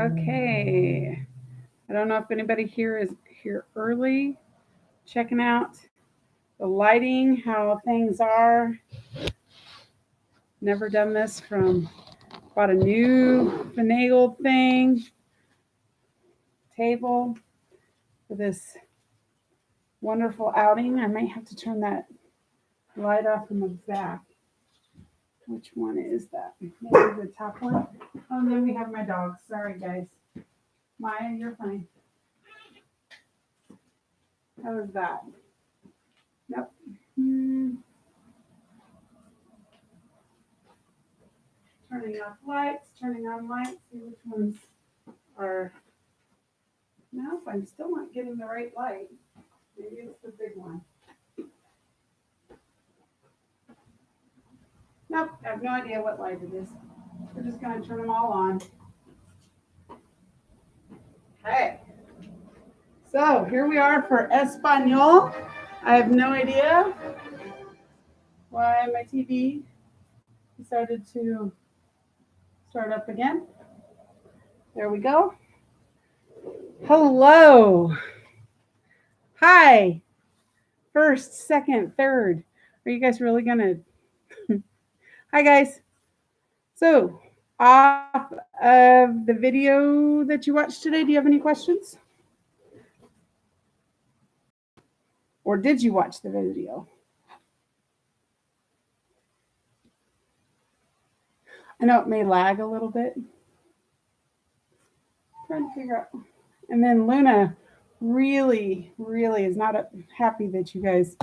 Okay. I don't know if anybody here is here early, checking out the lighting, how things are. Never done this from, bought a new finagled thing, table for this wonderful outing. I might have to turn that light off in the back. Which one is that? Maybe the top one. Oh, and then we have my dogs. Sorry, guys. Maya, you're fine. How was that? Nope. Turning off lights, turning on lights. See which ones are. Nope, I'm still not getting the right light. Maybe it's the big one. Nope, I have no idea what light it is. We're just going to turn them all on. Okay. So here we are for Espanol. I have no idea why my TV decided to start up again. There we go. Hello. Hi. First, second, third. Are you guys really going to? Hi, guys. So, off of the video that you watched today, do you have any questions? Or did you watch the video? I know it may lag a little bit. Trying to figure out. And then Luna really is not happy that you guys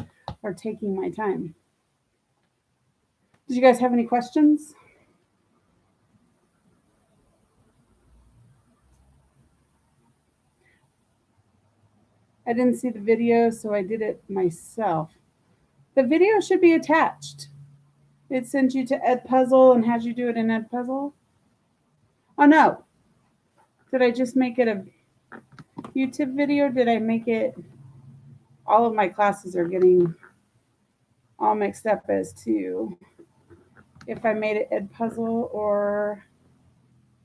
are taking my time. Did you guys have any questions? I didn't see the video, so I did it myself. The video should be attached. It sends you to Edpuzzle and has you do it in Edpuzzle. Oh no. Did I just make it a YouTube video? Did I make it? All of my classes are getting all mixed up as to if I made it Edpuzzle or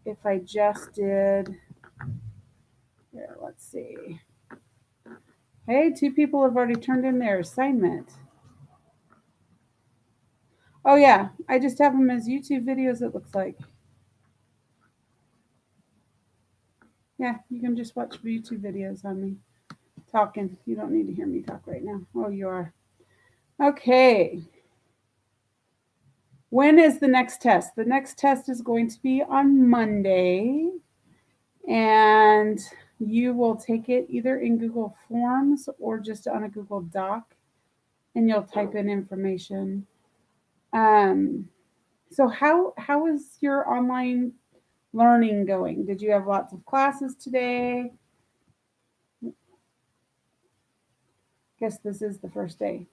if I just did. Here, let's see. Hey, 2 people have already turned in their assignment. Oh yeah, I just have them as YouTube videos, it looks like. Yeah, you can just watch YouTube videos on me talking. You don't need to hear me talk right now. Oh, you are. Okay. When is the next test? The next test is going to be on Monday. And you will take it either in Google Forms or just on a Google Doc. And you'll type in information. So how is your online learning going? Did you have lots of classes today? Guess this is the first day.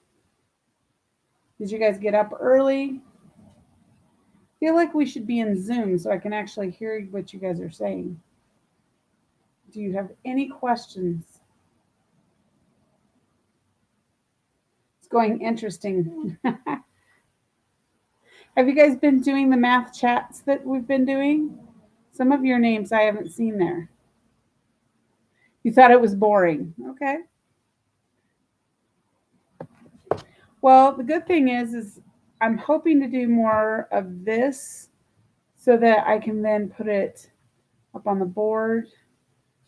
Did you guys get up early? I feel like we should be in Zoom so I can actually hear what you guys are saying. Do you have any questions? It's going interesting. Have you guys been doing the math chats that we've been doing? Some of your names I haven't seen there. You thought it was boring. Okay. Well, the good thing is I'm hoping to do more of this so that I can then put it up on the board.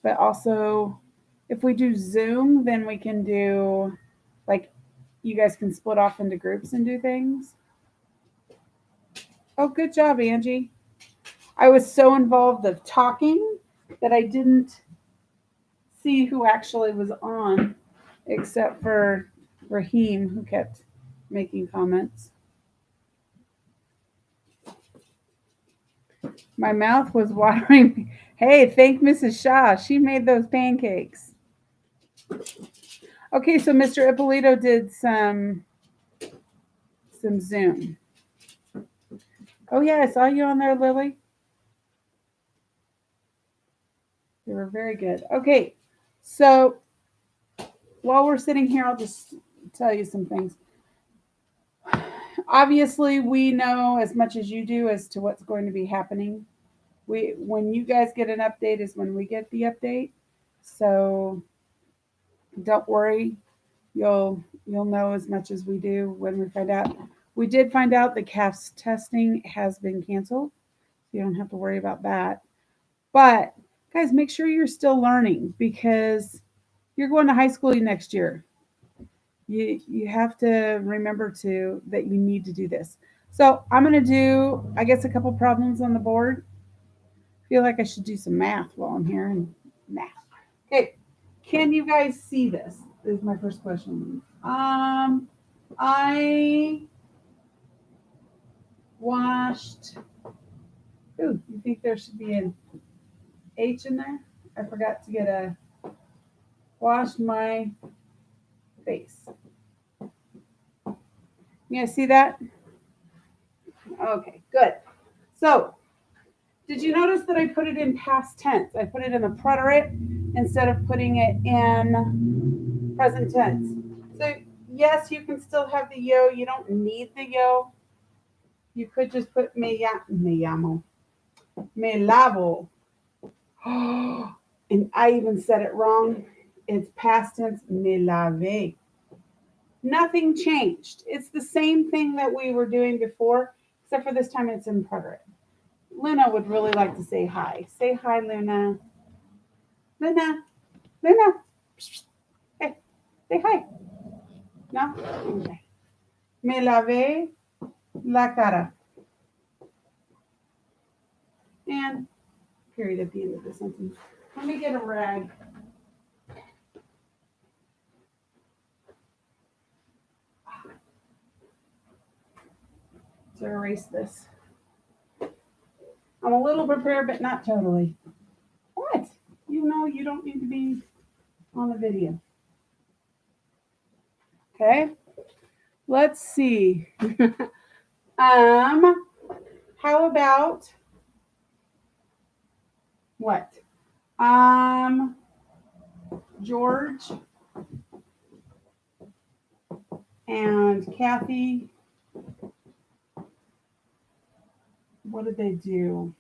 But also, if we do Zoom, then we can do, like, you guys can split off into groups and do things. Oh, good job, Angie. I was so involved of talking that I didn't see who actually was on, except for Raheem, who kept making comments. My mouth was watering. Hey, thank Mrs. Shaw. She made those pancakes. Okay, so Mr. Ippolito did some Zoom. Oh yeah, I saw you on there, Lily. They were very good. Okay, so while we're sitting here, I'll just tell you some things. Obviously, we know as much as you do as to what's going to be happening when you guys get an update is when we get the update. So don't worry, you'll know as much as we do when we find out. We did find out the CAFS testing has been canceled. So you don't have to worry about that. But guys, make sure you're still learning because you're going to high school next year. You have to remember to that you need to do this. So I'm gonna do I guess a couple problems on the board. Feel like I should do some math while I'm here and math. Okay, can you guys see this? This is my first question. I washed. Ooh, you think there should be an H in there? I forgot to get a wash my face. You guys see that? Okay, good. So, did you notice that I put it in past tense? I put it in the preterite instead of putting it in present tense. So, yes, you can still have the yo. You don't need the yo. You could just put me llamo, me lavo. And I even said it wrong. It's past tense, me lavé. Nothing changed. It's the same thing that we were doing before, except for this time it's in preterite. Luna would really like to say hi. Say hi, Luna. Luna. Luna. Hey, say hi. No? Okay. Me lavé la cara. And period at the end of the sentence. Let me get a rag. To erase this. I'm a little prepared, but not totally. What? You know you don't need to be on the video. Okay. Let's see. How about what? George and Kathy, what did they do?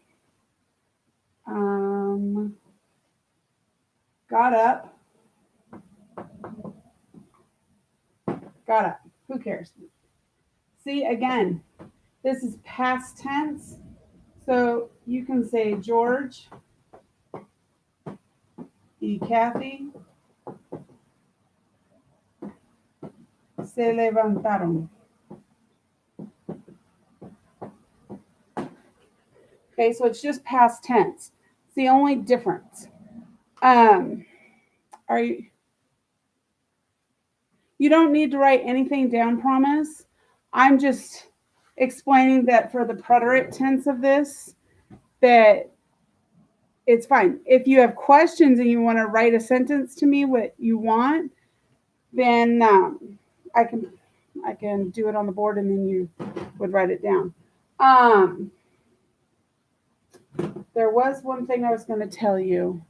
Got up. Got up. Who cares? See, again, this is past tense. So you can say George y Kathy se levantaron. Okay, so it's just past tense. It's the only difference. Are you? You don't need to write anything down, promise. I'm just explaining that for the preterite tense of this, that it's fine. If you have questions and you want to write a sentence to me what you want, then I can do it on the board and then you would write it down. There was one thing I was going to tell you.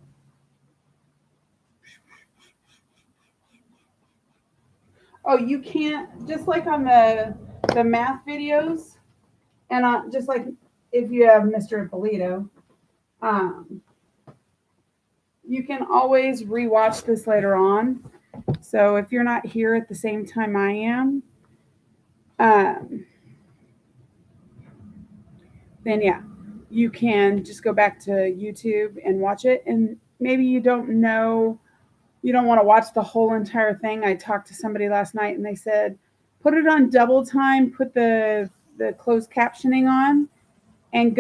Oh, you can't, just like on the math videos, and just like if you have Mr. Ippolito, you can always rewatch this later on. So if you're not here at the same time I am, then yeah, you can just go back to YouTube and watch it. And maybe you don't want to watch the whole entire thing. I talked to somebody last night and they said, put it on double time, put the closed captioning on, and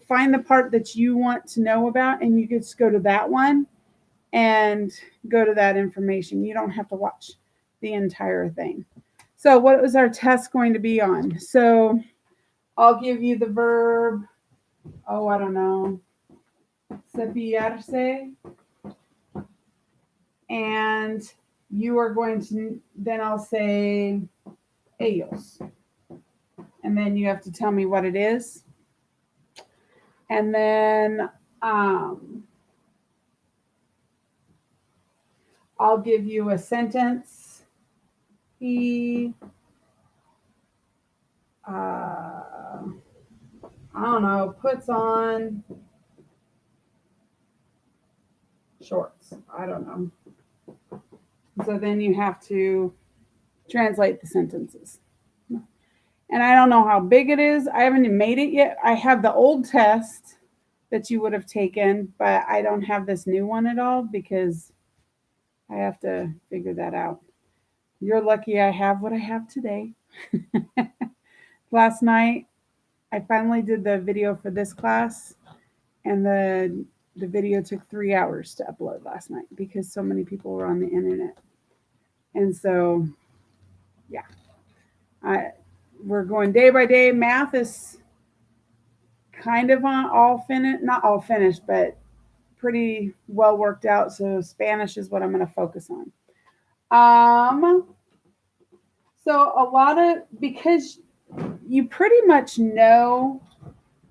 find the part that you want to know about, and you just go to that one and go to that information. You don't have to watch the entire thing. So what was our test going to be on? So I'll give you the verb, I don't know, cepillarse, and you are going to, then I'll say ellos. And then you have to tell me what it is. And then I'll give you a sentence. He, I don't know, puts on shorts. I don't know. So then you have to translate the sentences. And I don't know how big it is. I haven't made it yet. I have the old test that you would have taken, but I don't have this new one at all because I have to figure that out. You're lucky I have what I have today. Last night, I finally did the video for this class, and the video took 3 hours to upload last night because so many people were on the internet. And so, yeah, we're going day by day. Math is kind of not all finished, but pretty well worked out. So Spanish is what I'm going to focus on. So because you pretty much know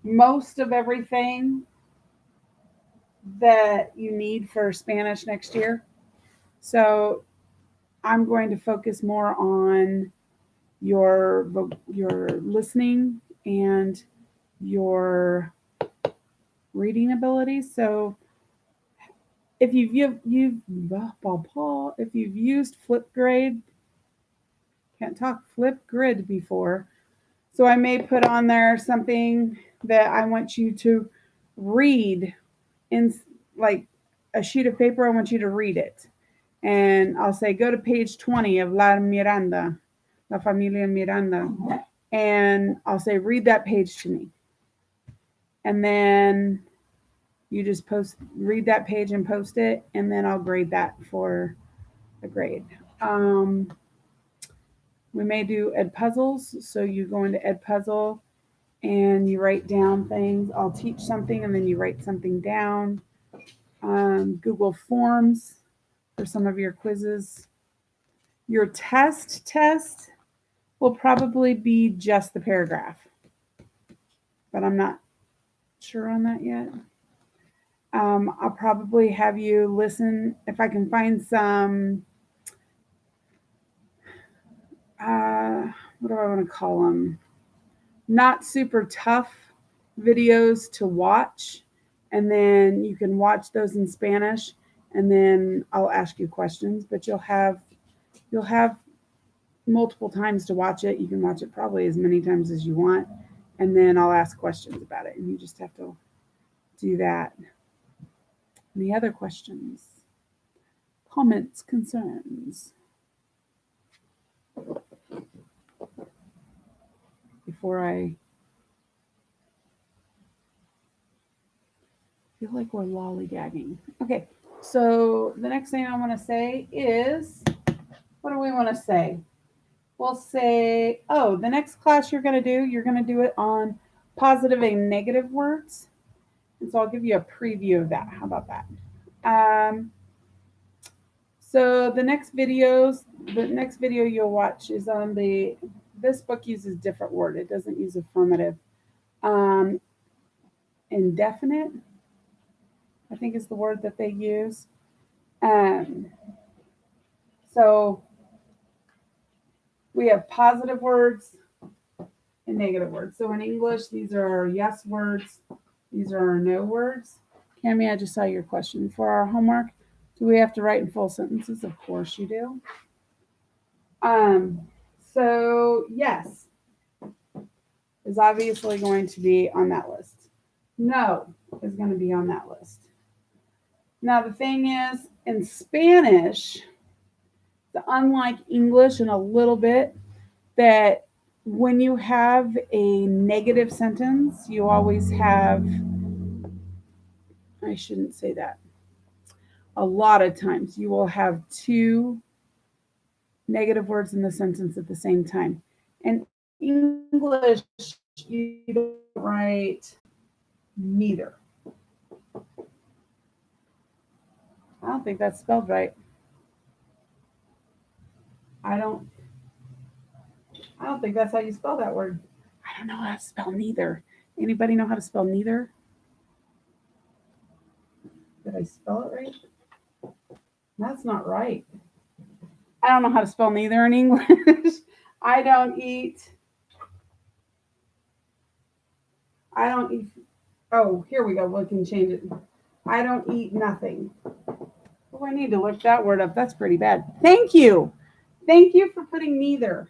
most of everything that you need for Spanish next year. So I'm going to focus more on your listening and your reading abilities. So if you've used Flipgrid, Flipgrid before, so I may put on there something that I want you to read in, like a sheet of paper. I want you to read it, and I'll say go to page 20 of La Familia Miranda, and I'll say read that page to me, and then you just read that page and post it, and then I'll grade that for a grade. We may do Edpuzzles, so you go into Edpuzzle and you write down things. I'll teach something and then you write something down. Google Forms for some of your quizzes. Your test will probably be just the paragraph, but I'm not sure on that yet. I'll probably have you listen if I can find some, what do I want to call them? Not super tough videos to watch. And then you can watch those in Spanish, and then I'll ask you questions, but you'll have multiple times to watch it. You can watch it probably as many times as you want, and then I'll ask questions about it, and you just have to do that. Any other questions, comments, concerns? Before I feel like we're lollygagging. Okay, so the next thing I want to say is, what do we want to say? We'll say, the next class you're going to do it on positive and negative words. And so I'll give you a preview of that. How about that? So the next video you'll watch is on this book uses different word. It doesn't use affirmative. Indefinite, I think is the word that they use. So we have positive words and negative words. So in English, these are our yes words. These are our no words. Cami, I just saw your question. For our homework, do we have to write in full sentences? Of course you do. So yes is obviously going to be on that list. No is going to be on that list. Now the thing is, in Spanish, unlike English in a little bit, that when you have a negative sentence, you always have, I shouldn't say that. A lot of times you will have two negative words in the sentence at the same time. In English, you don't write neither. I don't think that's spelled right. I don't think that's how you spell that word. I don't know how to spell neither. Anybody know how to spell neither? Did I spell it right? That's not right. I don't know how to spell neither in English. I don't eat. Oh, here we go. We can change it. I don't eat nothing. Oh, I need to look that word up. That's pretty bad. Thank you. Thank you for putting neither.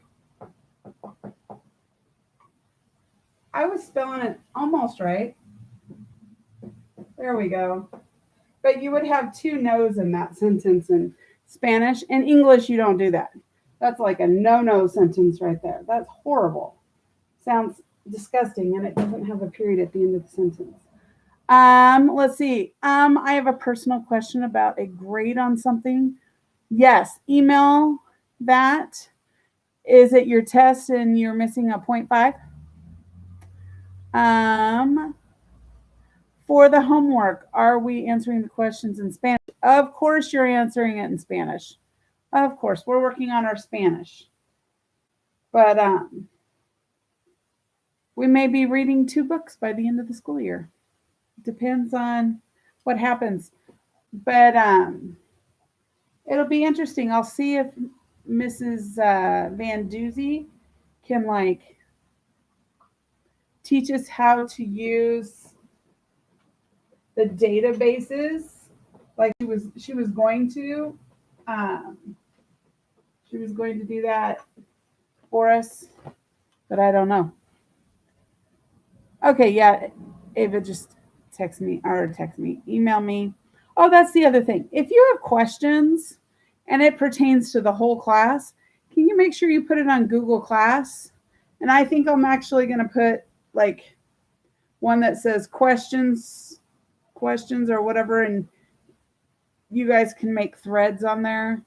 I was spelling it almost right. There we go. But you would have two no's in that sentence in Spanish. In English, you don't do that. That's like a no sentence right there. That's horrible. Sounds disgusting, and it doesn't have a period at the end of the sentence. Let's see. I have a personal question about a grade on something. Yes, email that. Is it your test and you're missing a 0.5? For the homework, are we answering the questions in Spanish? Of course, you're answering it in Spanish. Of course, we're working on our Spanish. But we may be reading 2 books by the end of the school year. Depends on what happens. But it'll be interesting. I'll see if Mrs. Van Doozy can like teach us how to use the databases like she was going to. She was going to do that for us, but I don't know. Okay, yeah, Ava just email me. Oh, that's the other thing. If you have questions and it pertains to the whole class, can you make sure you put it on Google Class? And I think I'm actually going to put like one that says questions or whatever, and you guys can make threads on there.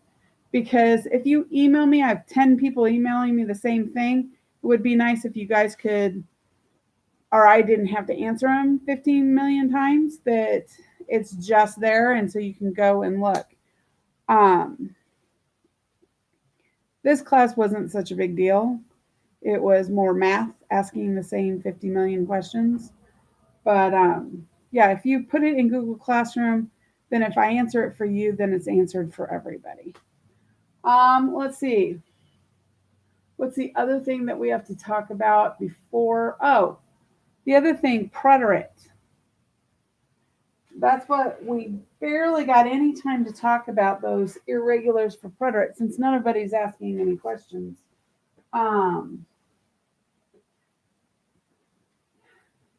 Because if you email me, I have 10 people emailing me the same thing. It would be nice if you guys could, or I didn't have to answer them 15 million times, that it's just there. And so you can go and look. This class wasn't such a big deal. It was more math, asking the same 50 million questions. But yeah, if you put it in Google Classroom, then if I answer it for you, then it's answered for everybody. Let's see. What's the other thing that we have to talk about before? Oh, the other thing, preterite. That's what we barely got any time to talk about, those irregulars for preterite, since nobody's asking any questions.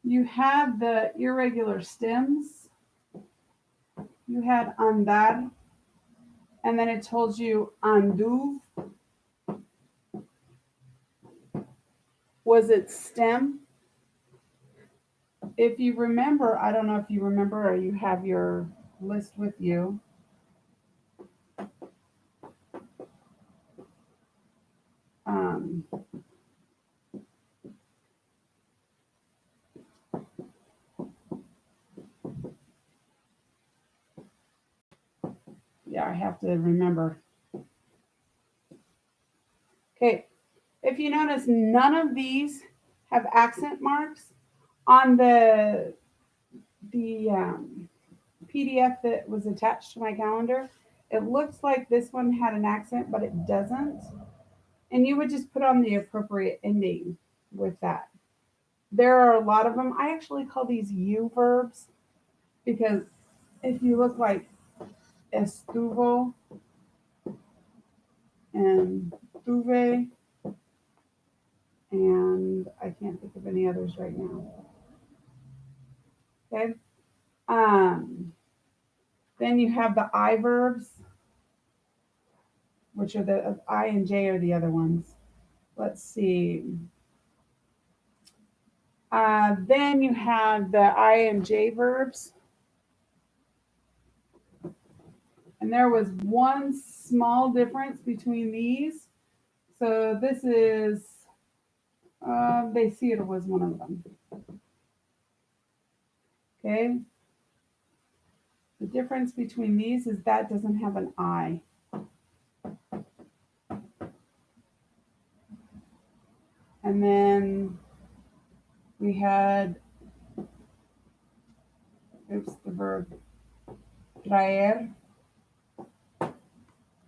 You had the irregular stems. You had andar, and then it told you anduve. Was it stem? If you remember, I don't know if you remember or you have your list with you. Yeah, I have to remember. Okay, if you notice, none of these have accent marks on the PDF that was attached to my calendar. It looks like this one had an accent, but it doesn't. And you would just put on the appropriate ending with that. There are a lot of them. I actually call these U verbs because if you look like estuvo and tuve, and I can't think of any others right now. Okay. Then you have the I verbs, which are the I and J are the other ones. Let's see. Then you have the I and J verbs. And there was one small difference between these. So this is, they see it was one of them. Okay. The difference between these is that doesn't have an I. And then we had, the verb traer.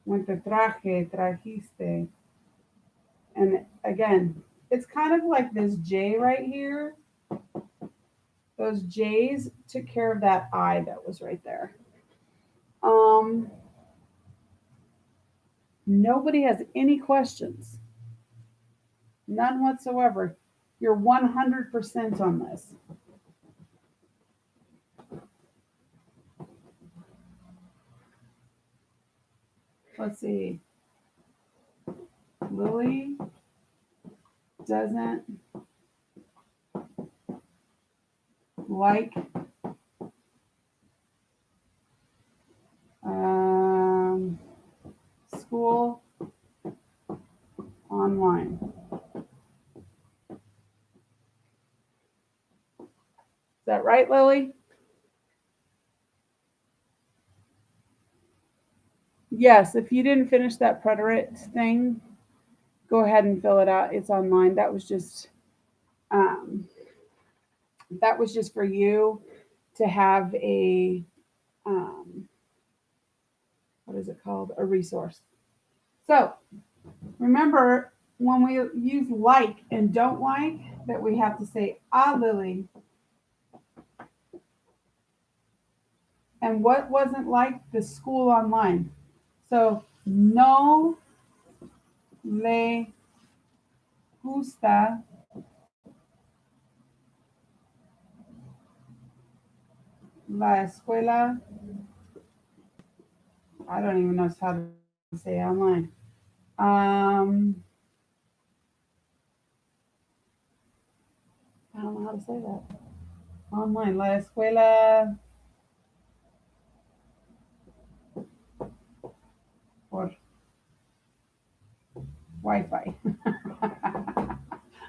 Went to traje, trajiste. And again, it's kind of like this J right here. Those J's took care of that I that was right there. Nobody has any questions. None whatsoever. You're 100% on this. Let's see. Lily doesn't like school online. Is that right, Lily? Yes, if you didn't finish that preterite thing, go ahead and fill it out. It's online. Um, that was just for you to have a what is it called? A resource. So remember when we use like and don't like that we have to say Lily. And what wasn't like the school online? So no le gusta la escuela. I don't even know how to say online. I don't know how to say that. Online. La escuela por Wi-Fi.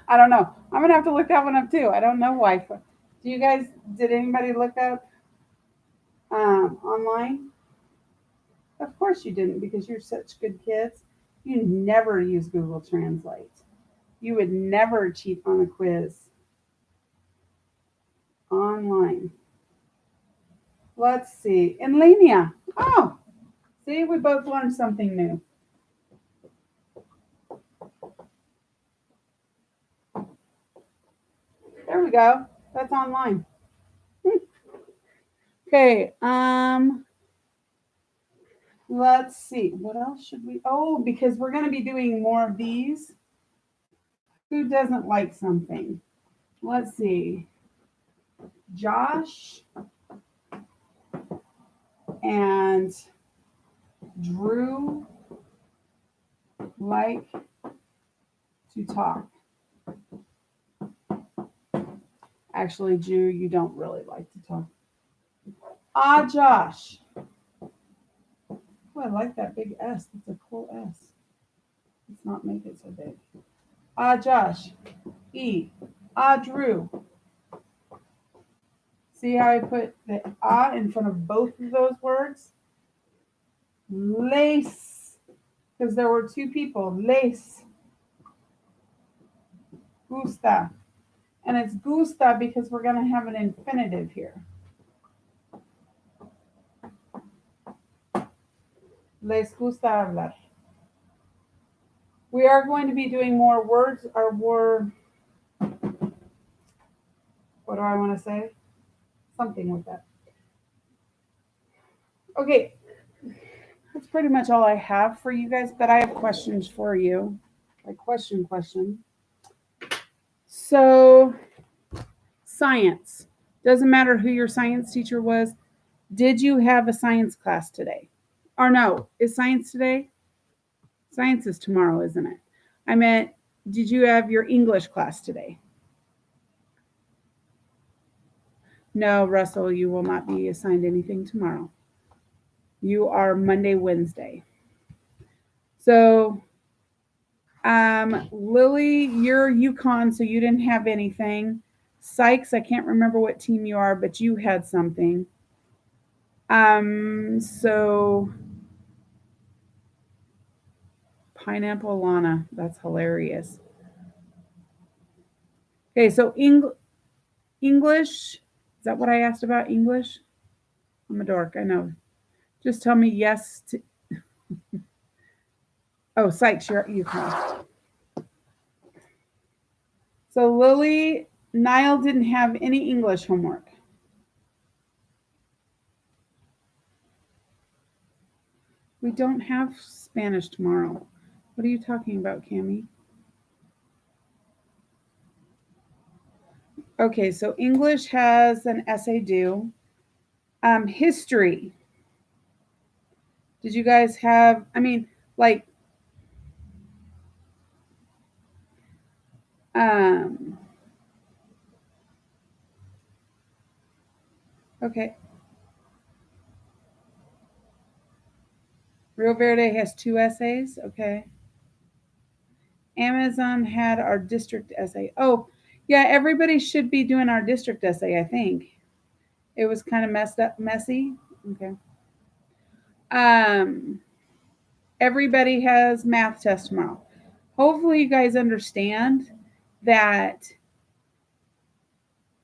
I don't know. I'm gonna have to look that one up too. I don't know Wi-Fi. Did anybody look up online? Of course you didn't because you're such good kids. You never use Google Translate. You would never cheat on a quiz online. Let's see. In linea. Oh, see, we both learned something new. There we go. That's online. Okay. Let's see. What else should we? Oh, because we're going to be doing more of these. Who doesn't like something? Let's see. Josh and Drew like to talk. Actually, Drew, you don't really like to talk. Josh. Oh, I like that big S. That's a cool S. Let's not make it so big. Josh. E. Drew. See how I put the in front of both of those words? Lace. Because there were two people. Lace. Gusta. And it's gusta because we're going to have an infinitive here. Les gusta hablar. We are going to be doing more words or more, what do I want to say? Something like that. Okay, that's pretty much all I have for you guys, but I have questions for you. Like question. So, science. Doesn't matter who your science teacher was. Did you have a science class today? Or no, is science today? Science is tomorrow, isn't it? I meant, did you have your English class today? No, Russell, you will not be assigned anything tomorrow. You are Monday, Wednesday. So, Lily, you're UConn, so you didn't have anything. Sykes, I can't remember what team you are, but you had something. So Pineapple Lana, that's hilarious. Okay, so English, is that what I asked about? English? I'm a dork, I know. Just tell me yes to. Oh, Sykes, you're UConn. So Lily, Niall didn't have any English homework. We don't have Spanish tomorrow. What are you talking about, Cami? Okay, so English has an essay due. History. Did you guys have, I mean, like, okay. Rio Verde has 2 essays. Okay. Amazon had our district essay. Oh, yeah, everybody should be doing our district essay, I think. It was kind of messy. Okay. Everybody has math test tomorrow. Hopefully you guys understand that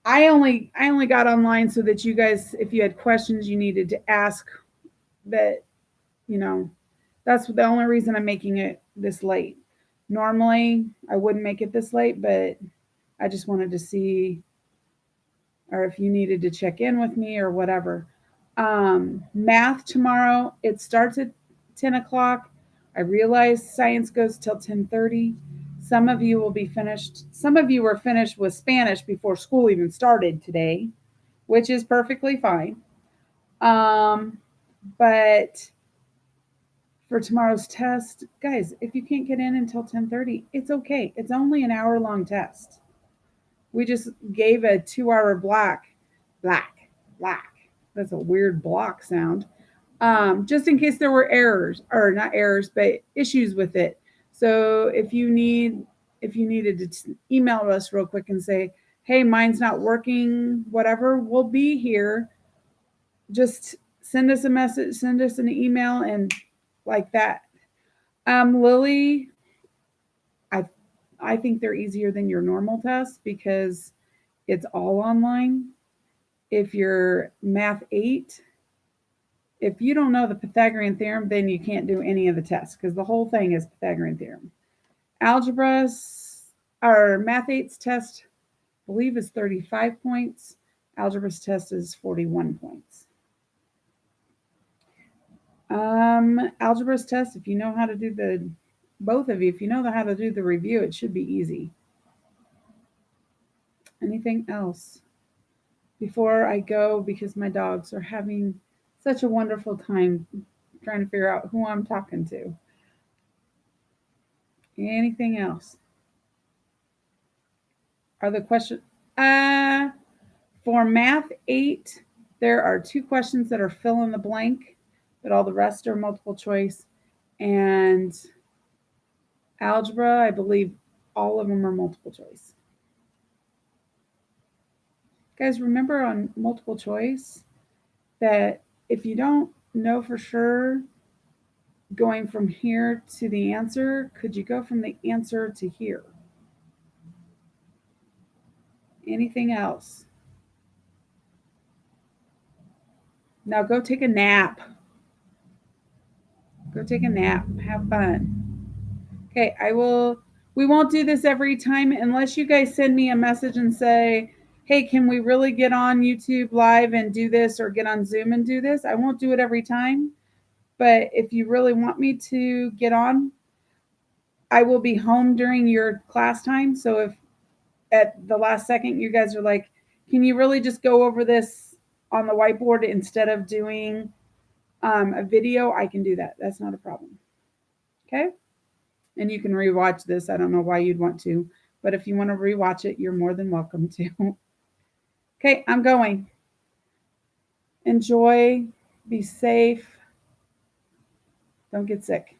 I only got online so that you guys, if you had questions you needed to ask, that, you know, that's the only reason I'm making it this late. Normally I wouldn't make it this late, but I just wanted to see, or if you needed to check in with me or whatever. Math tomorrow, it starts at 10 o'clock. I realize science goes till 10:30. Some of you will be finished. Some of you were finished with Spanish before school even started today, which is perfectly fine. But for tomorrow's test, guys, if you can't get in until 10:30, it's okay. It's only an hour-long test. We just gave a 2-hour block. That's a weird block sound. Just in case there were errors, or not errors, but issues with it. So if you needed to email us real quick and say, hey, mine's not working, whatever, we'll be here. Just send us a message, send us an email, and like that. Lily, I think they're easier than your normal tests because it's all online. If you're Math 8, if you don't know the Pythagorean theorem, then you can't do any of the tests because the whole thing is Pythagorean theorem. Algebra's, our Math 8's test, I believe, is 35 points. Algebra's test is 41 points. Algebra's test, if you know how to do both of you, if you know how to do the review, it should be easy. Anything else before I go, because my dogs are having such a wonderful time trying to figure out who I'm talking to. Anything else? Are the questions for Math 8, there are 2 questions that are fill in the blank, but all the rest are multiple choice. And algebra, I believe all of them are multiple choice. Guys, remember on multiple choice that if you don't know for sure going from here to the answer, could you go from the answer to here? Anything else? Now go take a nap. Go take a nap. Have fun. Okay, we won't do this every time unless you guys send me a message and say, hey, can we really get on YouTube Live and do this, or get on Zoom and do this? I won't do it every time. But if you really want me to get on, I will be home during your class time. So if at the last second you guys are like, can you really just go over this on the whiteboard instead of doing a video, I can do that. That's not a problem. Okay? And you can rewatch this. I don't know why you'd want to, but if you want to rewatch it, you're more than welcome to. Okay, I'm going. Enjoy. Be safe. Don't get sick.